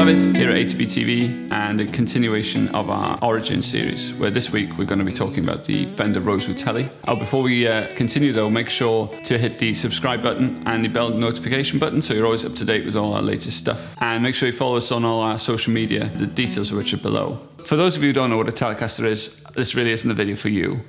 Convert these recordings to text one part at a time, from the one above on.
Dafydd here at ATB TV and a continuation of our Origin series, where this week we're going to be talking about the Fender Rosewood Tele. Before we continue though, make sure to hit the subscribe button and the bell notification button so you're always up to date with all our latest stuff. And make sure you follow us on all our social media, the details of which are below. For those of you who don't know what a Telecaster is, this really isn't the video for you.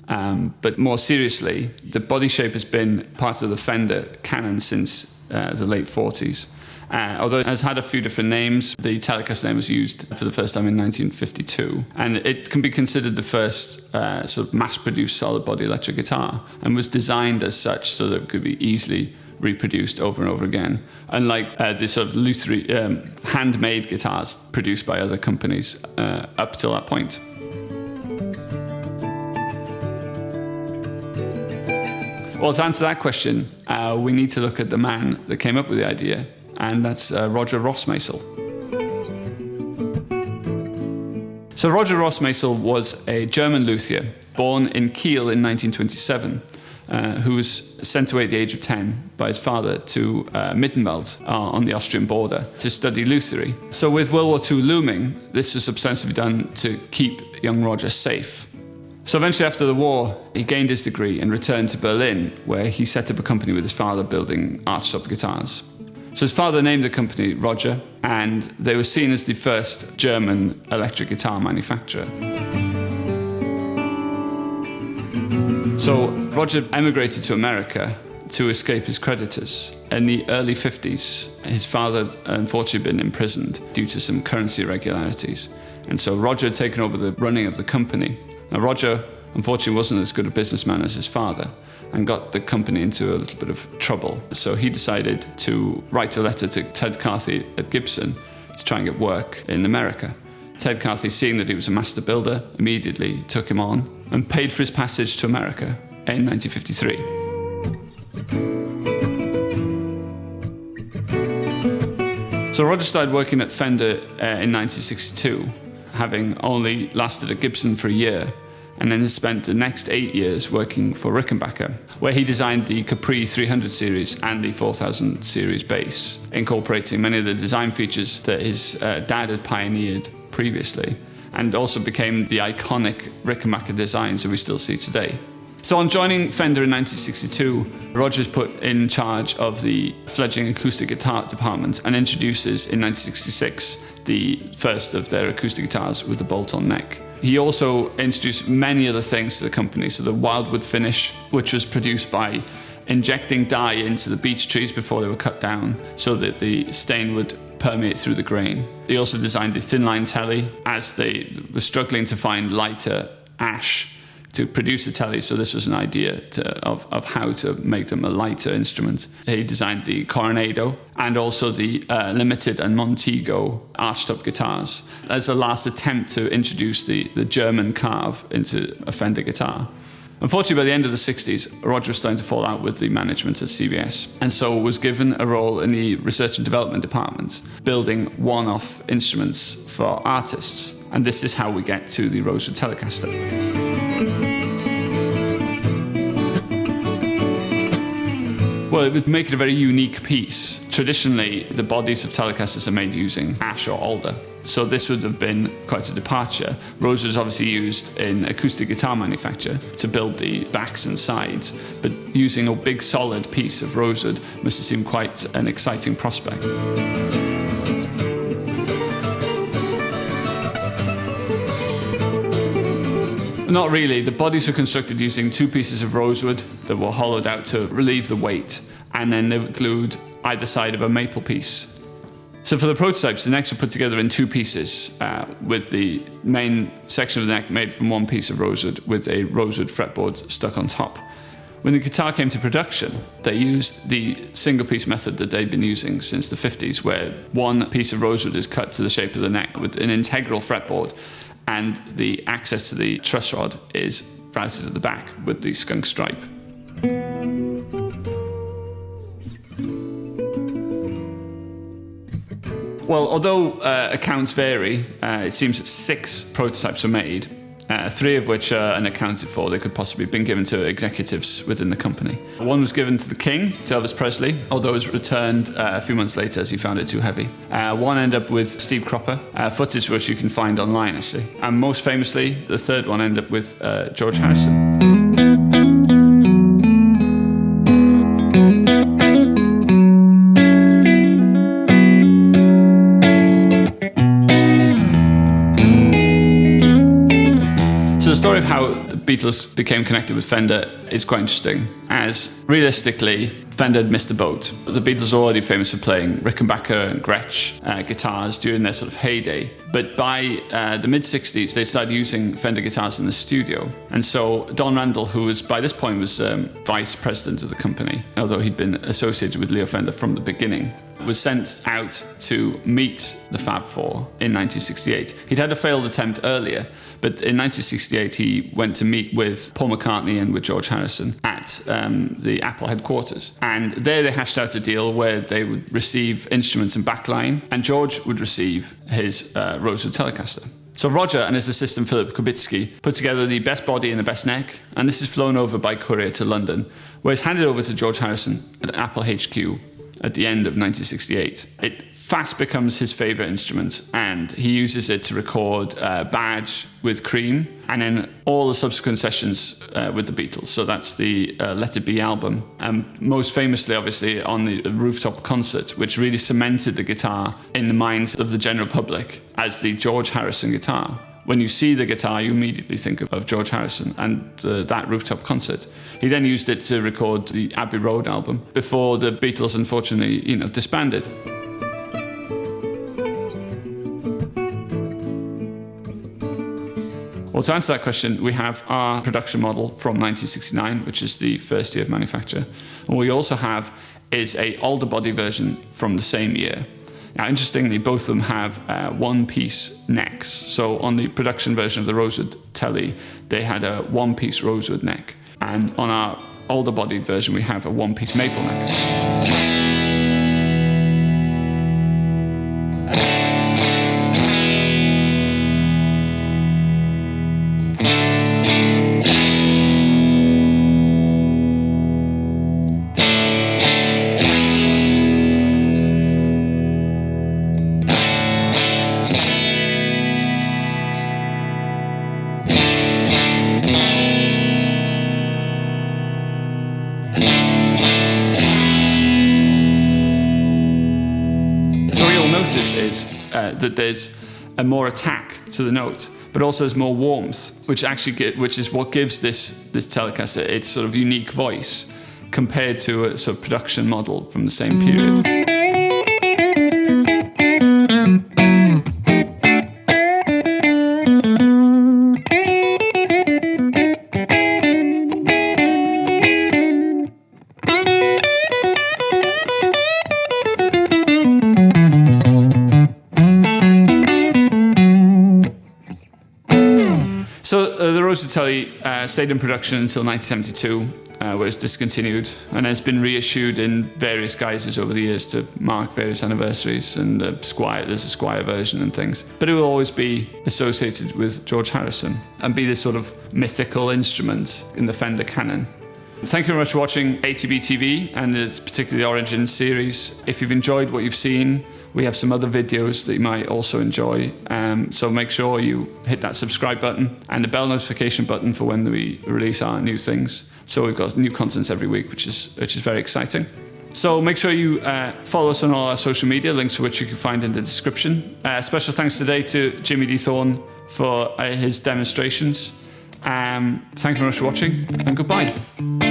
But more seriously, the body shape has been part of the Fender canon since the late 40s. Although it has had a few different names, the Telecaster name was used for the first time in 1952. And it can be considered the first sort of mass-produced solid-body electric guitar, and was designed as such so that it could be easily reproduced over and over again. Unlike the sort of loosely handmade guitars produced by other companies up till that point. Well, to answer that question, we need to look at the man that came up with the idea, and that's Roger Rossmeisel. So Roger Rossmeisel was a German luthier born in Kiel in 1927, who was sent away at the age of 10 by his father to Mittenwald on the Austrian border to study lutherie. So with World War II looming, this was ostensibly done to keep young Roger safe. So eventually after the war, he gained his degree and returned to Berlin, where he set up a company with his father building archtop guitars. So his father named the company Roger, and they were seen as the first German electric guitar manufacturer. So Roger emigrated to America to escape his creditors. In the early 50s, his father had unfortunately been imprisoned due to some currency irregularities. And so Roger had taken over the running of the company. Now Roger, unfortunately, wasn't as good a businessman as his father and got the company into a little bit of trouble. So he decided to write a letter to Ted Carthy at Gibson to try and get work in America. Ted Carthy, seeing that he was a master builder, immediately took him on and paid for his passage to America in 1953. So Roger started working at Fender in 1962, having only lasted at Gibson for a year, and then spent the next 8 years working for Rickenbacker, where he designed the Capri 300 series and the 4000 series bass, incorporating many of the design features that his dad had pioneered previously, and also became the iconic Rickenbacker designs that we still see today. So on joining Fender in 1962, Roger's put in charge of the fledgling acoustic guitar department and introduces in 1966 the first of their acoustic guitars with the bolt-on neck. He also introduced many other things to the company, so the Wildwood finish, which was produced by injecting dye into the beech trees before they were cut down so that the stain would permeate through the grain. He also designed the thin line Tele as they were struggling to find lighter ash to produce the Tele, so this was an idea of how to make them a lighter instrument. He designed the Coronado and also the Limited and Montego archtop guitars as a last attempt to introduce the German carve into a Fender guitar. Unfortunately, by the end of the 60s, Roger was starting to fall out with the management at CBS, and so was given a role in the research and development department, building one-off instruments for artists. And this is how we get to the Rosewood Telecaster. Well, it would make it a very unique piece. Traditionally, the bodies of Telecasters are made using ash or alder, so this would have been quite a departure. Rosewood is obviously used in acoustic guitar manufacture to build the backs and sides, but using a big solid piece of rosewood must have seemed quite an exciting prospect. Not really. The bodies were constructed using two pieces of rosewood that were hollowed out to relieve the weight, and then they were glued either side of a maple piece. So for the prototypes, the necks were put together in two pieces, with the main section of the neck made from one piece of rosewood with a rosewood fretboard stuck on top. When the guitar came to production, they used the single-piece method that they'd been using since the 50s, where one piece of rosewood is cut to the shape of the neck with an integral fretboard, and the access to the truss rod is routed at the back with the skunk stripe. Well, although accounts vary, it seems that 6 prototypes were made, 3 of which are unaccounted for. They could possibly have been given to executives within the company. One was given to the King, to Elvis Presley, although it was returned a few months later as he found it too heavy. One ended up with Steve Cropper, footage which you can find online actually. And most famously, the third one ended up with George Harrison. So the story of how the Beatles became connected with Fender is quite interesting, as realistically, Fender had missed the boat. The Beatles were already famous for playing Rickenbacker and Gretsch guitars during their sort of heyday. But by the mid-60s, they started using Fender guitars in the studio. And so Don Randall, who was by this point was vice president of the company, although he'd been associated with Leo Fender from the beginning, was sent out to meet the Fab Four in 1968. He'd had a failed attempt earlier, but in 1968 he went to meet with Paul McCartney and with George Harrison at the Apple headquarters. And there they hashed out a deal where they would receive instruments and backline, and George would receive his Rosewood Telecaster. So Roger and his assistant Philip Kubitsky put together the best body and the best neck, and this is flown over by courier to London, where it's handed over to George Harrison at Apple HQ at the end of 1968. It fast becomes his favourite instrument, and he uses it to record Badge with Cream, and then all the subsequent sessions with the Beatles. So that's the Let It Be album, and most famously, obviously, on the rooftop concert, which really cemented the guitar in the minds of the general public as the George Harrison guitar. When you see the guitar, you immediately think of George Harrison and that rooftop concert. He then used it to record the Abbey Road album before the Beatles, unfortunately, disbanded. Well, to answer that question, we have our production model from 1969, which is the first year of manufacture. And what we also have is an older body version from the same year. Now, interestingly, both of them have one-piece necks. So on the production version of the Rosewood Tele, they had a one-piece Rosewood neck. And on our older body version, we have a one-piece maple neck. Is that there's a more attack to the note, but also there's more warmth, which is what gives this Telecaster its sort of unique voice compared to a sort of production model from the same period. So the Rosewood Tele stayed in production until 1972, where it's discontinued, and has been reissued in various guises over the years to mark various anniversaries, and there's a Squire version and things. But it will always be associated with George Harrison and be this sort of mythical instrument in the Fender canon. Thank you very much for watching ATB TV and its particularly the Origin series. If you've enjoyed what you've seen, we have some other videos that you might also enjoy. So make sure you hit that subscribe button and the bell notification button for when we release our new things. So we've got new contents every week, which is very exciting. So make sure you follow us on all our social media, links to which you can find in the description. Special thanks today to Jimmy D. Thorne for his demonstrations. Thank you very much for watching, and goodbye.